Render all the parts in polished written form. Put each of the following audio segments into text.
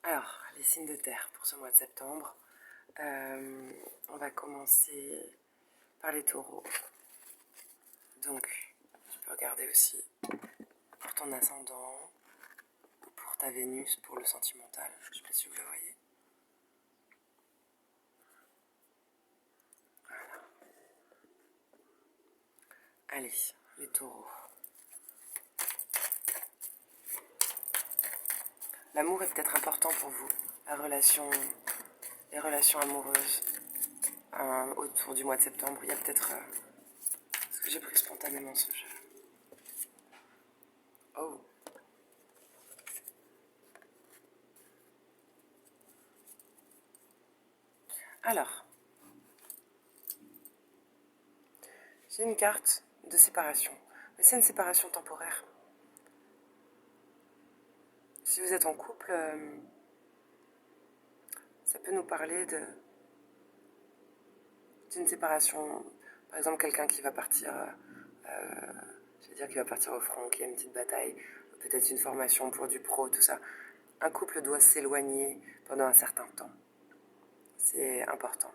Alors, les signes de terre pour ce mois de septembre. On va commencer par les taureaux. Donc, tu peux regarder aussi pour ton ascendant ou pour ta Vénus, pour le sentimental. Je ne sais pas si vous le voyez. Voilà. Allez, les taureaux. L'amour est peut-être important pour vous. Les relations amoureuses autour du mois de septembre. Il y a peut-être... Parce que j'ai pris spontanément ce jeu. Oh. Alors, j'ai une carte de séparation. Mais c'est une séparation temporaire. Si vous êtes en couple, ça peut nous parler d'une séparation. Par exemple, quelqu'un qui va partir, je veux dire, qui va partir au front, qui a une petite bataille, peut-être une formation pour du pro, tout ça. Un couple doit s'éloigner pendant un certain temps. C'est important.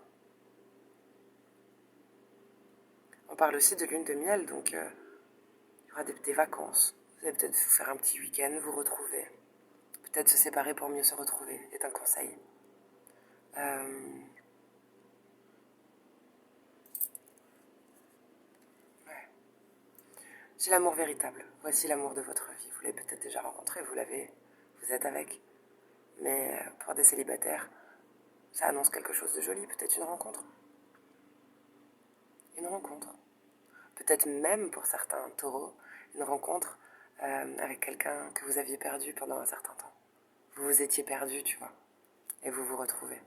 On parle aussi de lune de miel, donc il y aura des vacances. Vous allez peut-être vous faire un petit week-end, vous retrouver. Peut-être se séparer pour mieux se retrouver, est un conseil. Ouais. J'ai l'amour véritable. Voici l'amour de votre vie. Vous l'avez peut-être déjà rencontré, vous êtes avec. Mais pour des célibataires, ça annonce quelque chose de joli, peut-être une rencontre. Une rencontre. Peut-être même pour certains taureaux, une rencontre avec quelqu'un que vous aviez perdu pendant un certain temps. Vous vous étiez perdu, tu vois, et vous vous retrouvez.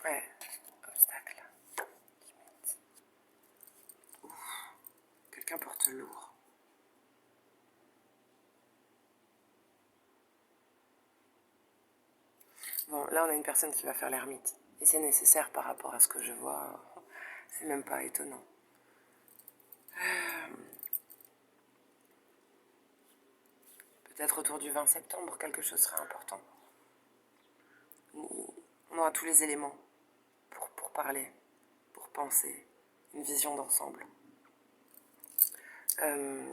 Ouais, obstacle, limite. Ouf, quelqu'un porte lourd. Bon, là on a une personne qui va faire l'ermite. Et c'est nécessaire par rapport à ce que je vois. C'est même pas étonnant. Peut-être autour du 20 septembre, quelque chose sera important. On aura tous les éléments pour parler, pour penser, une vision d'ensemble. Il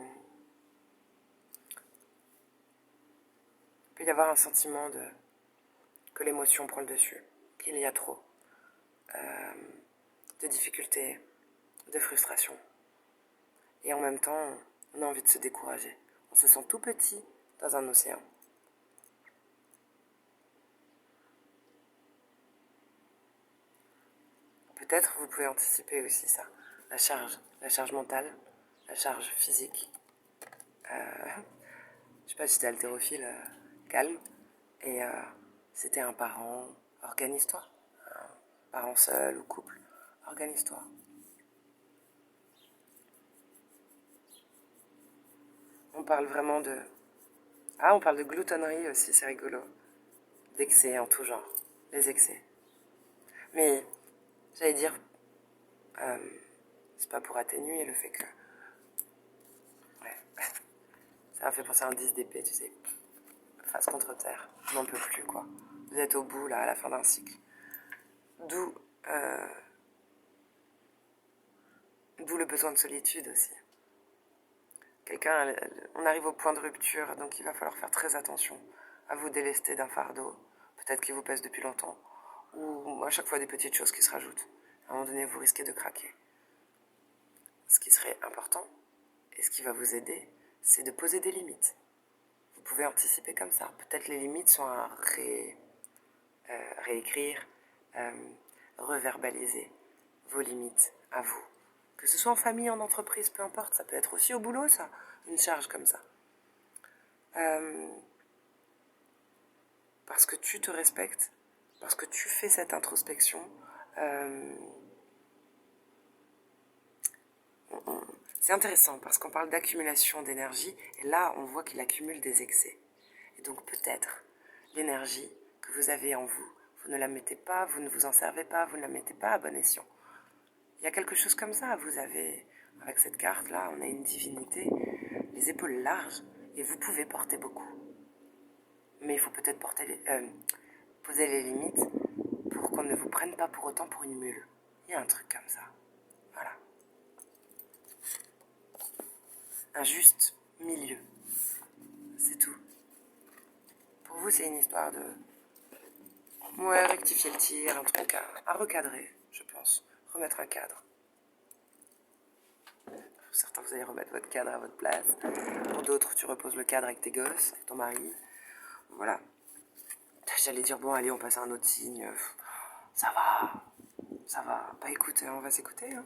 peut y avoir un sentiment que l'émotion prend le dessus, qu'il y a trop de difficultés, de frustration. Et en même temps, on a envie de se décourager. On se sent tout petit dans un océan. Peut-être vous pouvez anticiper aussi ça. La charge mentale, la charge physique. Je sais pas si t'es haltérophile, calme. Et si t'es un parent, organise-toi. Un parent seul ou couple, organise-toi. On parle vraiment de... Ah, on parle de gloutonnerie aussi, c'est rigolo. D'excès en tout genre. Les excès. Mais, j'allais dire, euh, c'est pas pour atténuer le fait que... Ouais. Ça m'a fait penser à un 10 d'épée, tu sais. Face contre terre. On n'en peut plus, quoi. Vous êtes au bout, là, à la fin d'un cycle. D'où... D'où le besoin de solitude aussi. On arrive au point de rupture, donc il va falloir faire très attention à vous délester d'un fardeau, peut-être qui vous pèse depuis longtemps, ou à chaque fois des petites choses qui se rajoutent. À un moment donné, vous risquez de craquer. Ce qui serait important, et ce qui va vous aider, c'est de poser des limites. Vous pouvez anticiper comme ça. Peut-être les limites sont à réécrire, euh, reverbaliser vos limites à vous. Que ce soit en famille, en entreprise, peu importe, ça peut être aussi au boulot, ça, une charge comme ça. Parce que tu te respectes, parce que tu fais cette introspection, Euh, C'est intéressant parce qu'on parle d'accumulation d'énergie et là on voit qu'il accumule des excès. Et donc peut-être l'énergie que vous avez en vous, vous ne la mettez pas, vous ne vous en servez pas, vous ne la mettez pas à bon escient. Il y a quelque chose comme ça, vous avez, avec cette carte-là, on a une divinité, les épaules larges et vous pouvez porter beaucoup. Mais il faut peut-être poser les limites pour qu'on ne vous prenne pas pour autant pour une mule. Il y a un truc comme ça. Voilà. Un juste milieu. C'est tout. Pour vous, c'est une histoire de... Ouais, rectifier le tir, un truc à recadrer, je pense. Remettre un cadre. Pour certains, vous allez remettre votre cadre à votre place. Pour d'autres, tu reposes le cadre avec tes gosses, avec ton mari. Voilà. J'allais dire, bon, allez, on passe à un autre signe. Ça va. Ça va. Bah écoute, on va s'écouter. Hein.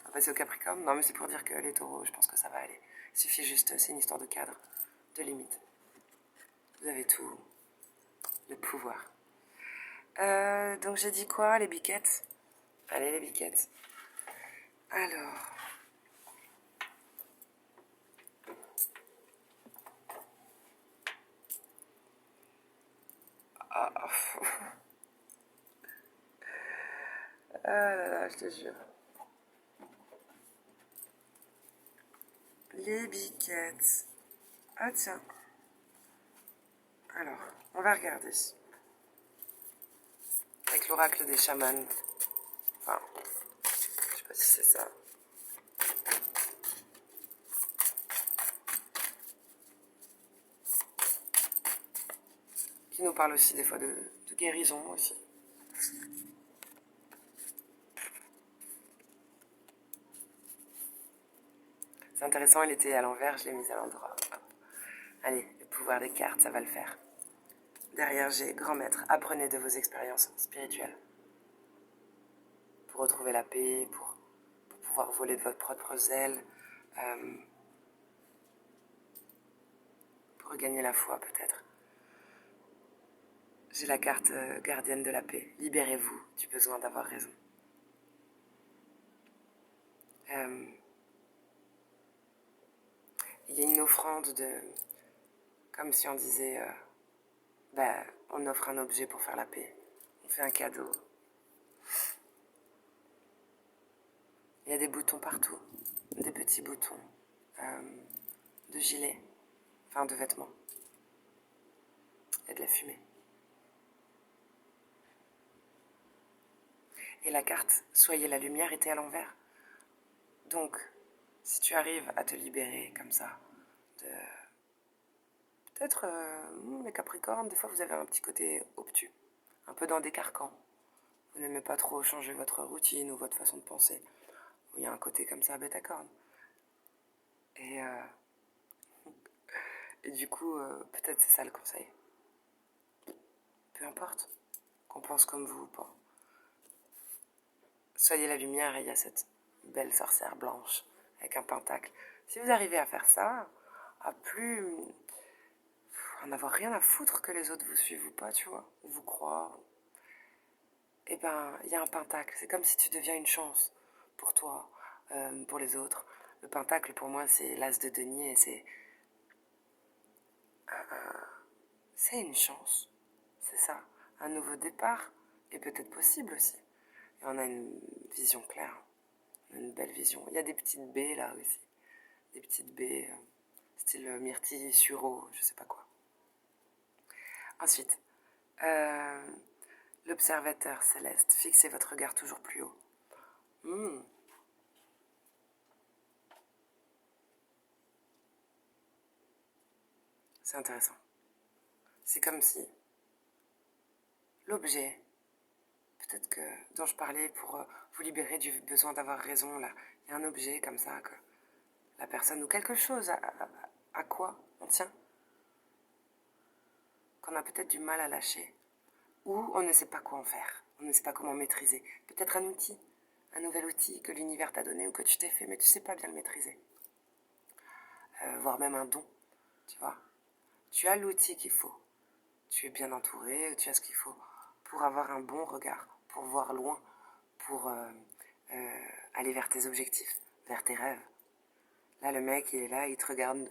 On va passer au Capricorne. Non, mais c'est pour dire que les taureaux, je pense que ça va aller. Il suffit juste, c'est une histoire de cadre, de limite. Vous avez tout le pouvoir. Donc j'ai dit quoi, les biquettes? Allez, les biquettes. Alors... Ah, ah là là, je te jure. Les biquettes. Ah tiens. Alors, on va regarder. Avec l'oracle des chamans. Enfin, je sais pas si c'est ça. Qui nous parle aussi des fois de guérison aussi. C'est intéressant, il était à l'envers, je l'ai mis à l'endroit. Allez, le pouvoir des cartes, ça va le faire. Derrière, j'ai grand maître, apprenez de vos expériences spirituelles. Pour retrouver la paix, pour pouvoir voler de votre propre aile, pour regagner la foi peut-être. J'ai la carte gardienne de la paix. Libérez-vous du besoin d'avoir raison. Il y a une offrande de... Comme si on disait... on offre un objet pour faire la paix. On fait un cadeau. Il y a des boutons partout. Des petits boutons. De gilets. Enfin, de vêtements. Il y a de la fumée. Et la carte « Soyez la lumière » était à l'envers. Donc, si tu arrives à te libérer comme ça, de... Peut-être, les Capricornes, des fois vous avez un petit côté obtus, un peu dans des carcans. Vous n'aimez pas trop changer votre routine ou votre façon de penser. Il y a un côté comme ça à Bêta-Corne. Et, et du coup, peut-être c'est ça le conseil. Peu importe qu'on pense comme vous ou pas. Soyez la lumière et il y a cette belle sorcière blanche avec un pentacle. Si vous arrivez à faire ça, à plus en avoir rien à foutre que les autres vous suivent ou pas, tu vois, ou vous croient, eh ben, il y a un pentacle. C'est comme si tu deviens une chance pour toi, pour les autres. Le pentacle, pour moi, c'est l'as de denier et c'est une chance. C'est ça. Un nouveau départ est peut-être possible aussi. Et on a une vision claire. On a une belle vision. Il y a des petites baies là aussi. Des petites baies, style myrtille, sureau, je sais pas quoi. Ensuite, l'observateur céleste. Fixez votre regard toujours plus haut. C'est intéressant. C'est comme si l'objet, peut-être que dont je parlais pour vous libérer du besoin d'avoir raison, là, il y a un objet comme ça que la personne ou quelque chose à quoi on tient, qu'on a peut-être du mal à lâcher, ou on ne sait pas quoi en faire, on ne sait pas comment maîtriser. Peut-être un outil, un nouvel outil que l'univers t'a donné ou que tu t'es fait, mais tu sais pas bien le maîtriser. Voire même un don, tu vois. Tu as l'outil qu'il faut. Tu es bien entouré, tu as ce qu'il faut pour avoir un bon regard, pour voir loin, pour aller vers tes objectifs, vers tes rêves. Là, le mec, il est là, il te regarde,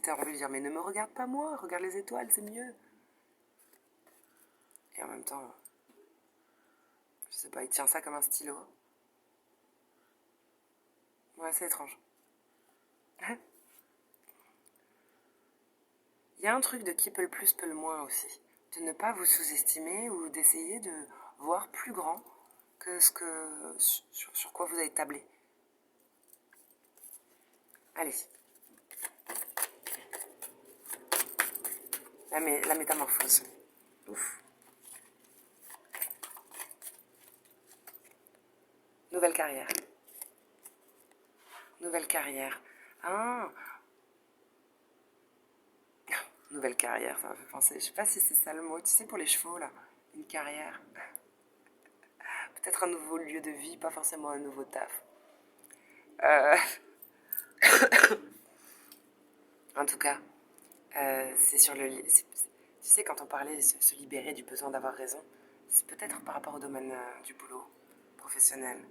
t'as envie de dire, mais ne me regarde pas moi, regarde les étoiles, c'est mieux. Et en même temps, je sais pas, il tient ça comme un stylo. Ouais, c'est étrange. Il y a un truc de qui peut le plus, peut le moins aussi. De ne pas vous sous-estimer ou d'essayer de voir plus grand que sur quoi vous avez tablé. Allez. La métamorphose. Ouf. Nouvelle carrière. Nouvelle carrière. Ah. Nouvelle carrière, ça m'a fait penser. Je sais pas si c'est ça le mot. Tu sais, pour les chevaux, là. Une carrière. Peut-être un nouveau lieu de vie, pas forcément un nouveau taf. En tout cas, c'est sur le... Tu sais, quand on parlait de se libérer du besoin d'avoir raison, c'est peut-être par rapport au domaine du boulot professionnel.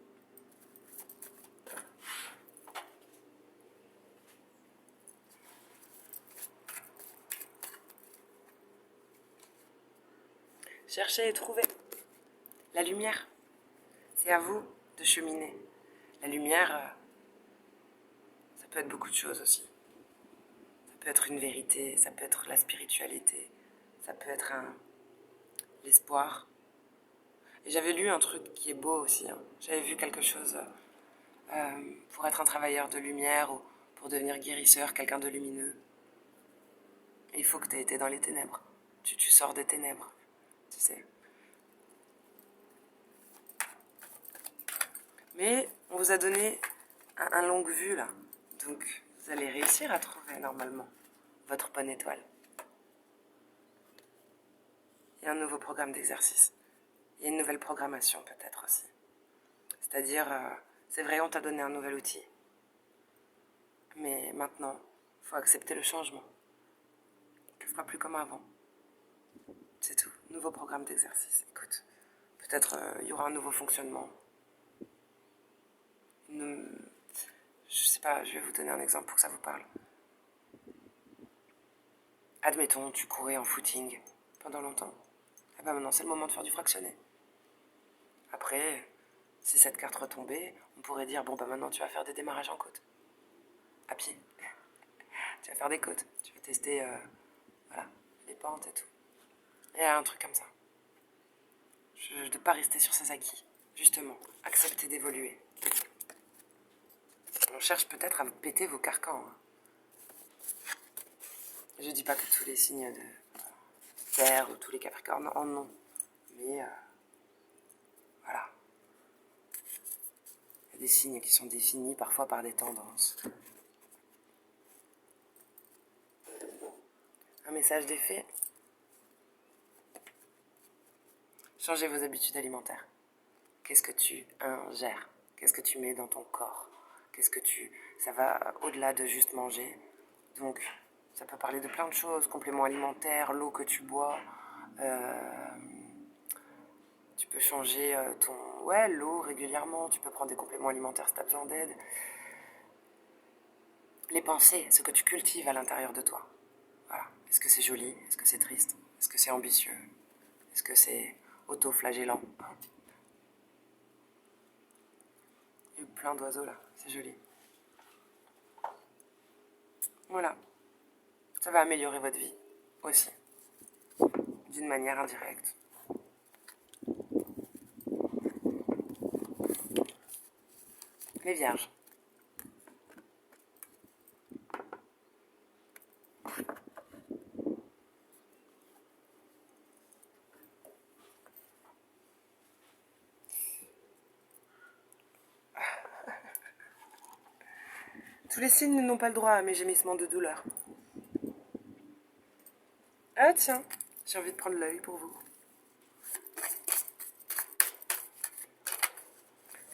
Cherchez et trouvez. La lumière, c'est à vous de cheminer. La lumière, ça peut être beaucoup de choses aussi. Ça peut être une vérité, ça peut être la spiritualité, ça peut être l'espoir. Et j'avais lu un truc qui est beau aussi. Hein. J'avais vu quelque chose pour être un travailleur de lumière ou pour devenir guérisseur, quelqu'un de lumineux. Et il faut que tu aies été dans les ténèbres. Tu sors des ténèbres, tu sais. Mais on vous a donné un longue vue là. Donc vous allez réussir à trouver normalement votre bonne étoile. Il y a un nouveau programme d'exercice. Il y a une nouvelle programmation peut-être aussi. C'est-à-dire, c'est vrai, on t'a donné un nouvel outil. Mais maintenant, il faut accepter le changement. Tu ne feras plus comme avant. C'est tout. Nouveau programme d'exercice. Écoute, peut-être il y aura un nouveau fonctionnement. Je sais pas, je vais vous donner un exemple pour que ça vous parle. Admettons, tu courais en footing pendant longtemps. Et ben maintenant, c'est le moment de faire du fractionné. Après, si cette carte retombait, on pourrait dire, bon bah maintenant tu vas faire des démarrages en côte. À pied. Tu vas faire des côtes. Tu vas tester voilà, les pentes et tout. Il y a un truc comme ça. De ne pas rester sur ses acquis. Justement, accepter d'évoluer. On cherche peut-être à vous péter vos carcans. Hein. Je dis pas que tous les signes de terre ou tous les capricornes en ont. Mais voilà. Il y a des signes qui sont définis parfois par des tendances. Un message d'effet. Changez vos habitudes alimentaires. Qu'est-ce que tu ingères? Qu'est-ce que tu mets dans ton corps? Ça va au-delà de juste manger. Donc, ça peut parler de plein de choses. Compléments alimentaires, l'eau que tu bois. Tu peux changer l'eau régulièrement. Tu peux prendre des compléments alimentaires si tu as besoin d'aide. Les pensées, ce que tu cultives à l'intérieur de toi. Voilà. Est-ce que c'est joli? Est-ce que c'est triste? Est-ce que c'est ambitieux? Est-ce que c'est auto-flagellant? Il y a eu plein d'oiseaux là, c'est joli. Voilà. Ça va améliorer votre vie aussi. D'une manière indirecte. Les vierges. Tous les signes n'ont pas le droit à mes gémissements de douleur. Ah tiens, j'ai envie de prendre l'œil pour vous.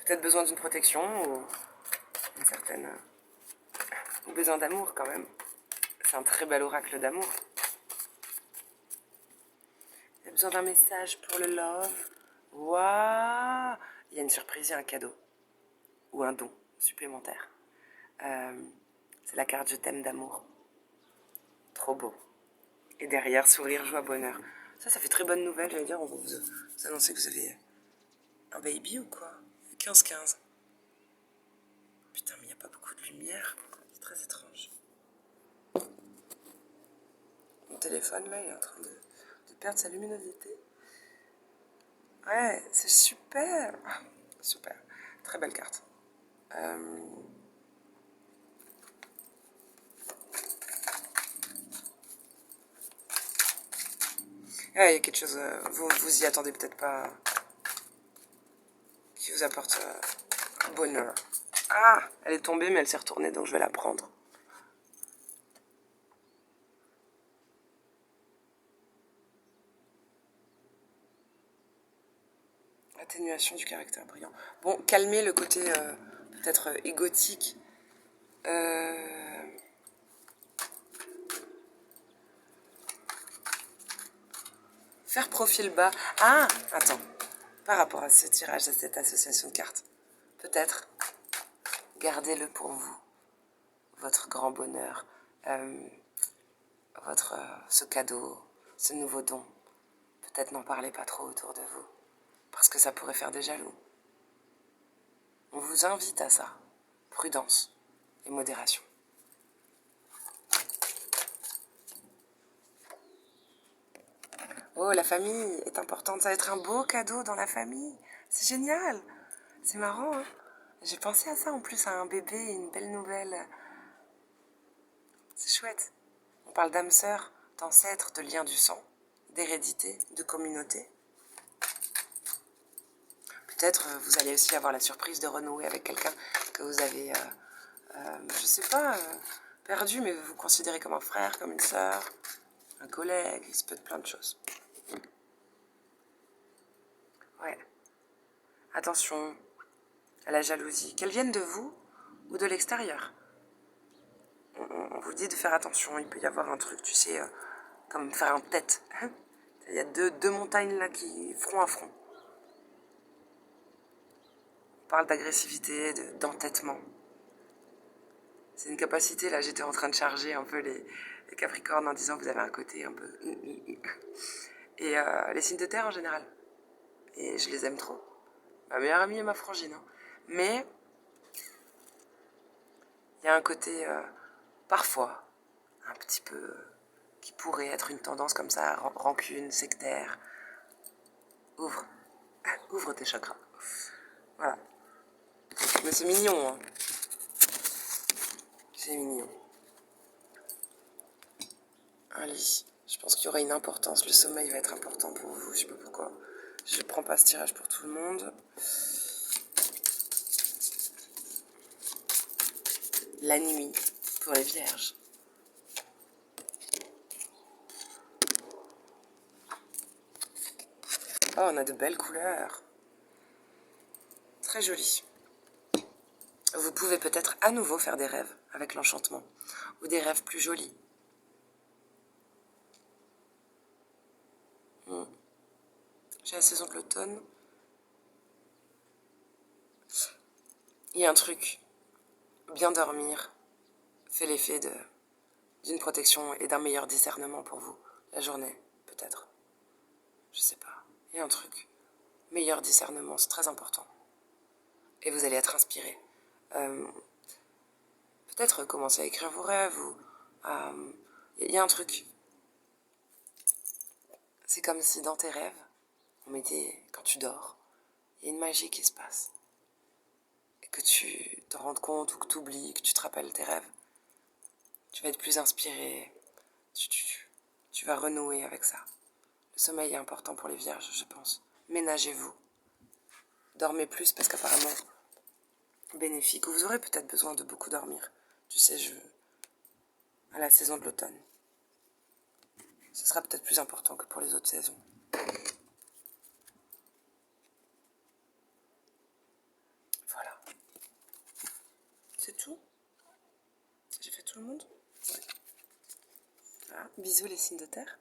Peut-être besoin d'une protection ou une certaine... ou besoin d'amour quand même. C'est un très bel oracle d'amour. Il y a besoin d'un message pour le love. Waouh! Il y une surprise, il y a un cadeau. Ou un don supplémentaire. C'est la carte Je t'aime d'amour. Trop beau. Et derrière, sourire, joie, bonheur. Ça fait très bonne nouvelle, j'allais dire, on va vous annoncer que vous avez un baby ou quoi? 15-15. Putain, mais il n'y a pas beaucoup de lumière. C'est très étrange. Mon téléphone, là, il est en train de perdre sa luminosité. Ouais, c'est super. Ah, super. Très belle carte. Ah, il y a quelque chose, vous y attendez peut-être pas, qui vous apporte bonheur. Ah, elle est tombée, mais elle s'est retournée, donc je vais la prendre. Atténuation du caractère brillant. Bon, calmer le côté peut-être égotique. Faire profil bas. Ah, attends. Par rapport à ce tirage, à cette association de cartes, peut-être gardez-le pour vous. Votre grand bonheur. Ce cadeau, ce nouveau don. Peut-être n'en parlez pas trop autour de vous. Parce que ça pourrait faire des jaloux. On vous invite à ça. Prudence et modération. Oh, la famille est importante. Ça va être un beau cadeau dans la famille. C'est génial. C'est marrant, hein. J'ai pensé à ça en plus, à un bébé, une belle nouvelle. C'est chouette. On parle d'âme sœur, d'ancêtres, de liens du sang, d'hérédité, de communauté. Peut-être vous allez aussi avoir la surprise de renouer avec quelqu'un que vous avez, je sais pas, perdu, mais vous considérez comme un frère, comme une sœur, un collègue, ça peut être plein de choses. Ouais. Attention à la jalousie, qu'elle vienne de vous ou de l'extérieur. On vous dit de faire attention, il peut y avoir un truc, tu sais, comme faire un tête. Il y a deux montagnes là qui front à front. On parle d'agressivité, d'entêtement. C'est une capacité, là j'étais en train de charger un peu les Capricornes en disant que vous avez un côté un peu... Et les signes de terre en général. Et je les aime trop. Ma meilleure amie et ma frangine. Hein. Mais il y a un côté, parfois, un petit peu... qui pourrait être une tendance comme ça, rancune, sectaire. Ouvre. Ouvre tes chakras. Voilà. Mais c'est mignon, hein. C'est mignon. Un lit. Je pense qu'il y aura une importance. Le sommeil va être important pour vous. Je sais pas pourquoi. Je ne prends pas ce tirage pour tout le monde. La nuit pour les vierges. Oh, on a de belles couleurs. Très jolies. Vous pouvez peut-être à nouveau faire des rêves avec l'enchantement. Ou des rêves plus jolis. J'ai la saison de l'automne. Il y a un truc. Bien dormir fait l'effet d'une protection et d'un meilleur discernement pour vous. La journée, peut-être. Je sais pas. Il y a un truc. Meilleur discernement, c'est très important. Et vous allez être inspiré. Peut-être commencer à écrire vos rêves ou il y a un truc. C'est comme si dans tes rêves, quand tu dors, il y a une magie qui se passe. Et que tu te rendes compte ou que tu oublies, que tu te rappelles tes rêves. Tu vas être plus inspiré. Tu vas renouer avec ça. Le sommeil est important pour les vierges, je pense. Ménagez-vous. Dormez plus parce qu'apparemment, bénéfique. Ou vous aurez peut-être besoin de beaucoup dormir. Tu sais, à la saison de l'automne. Ce sera peut-être plus important que pour les autres saisons. Voilà. C'est tout? J'ai fait tout le monde? Ouais. Voilà. Bisous les signes de terre.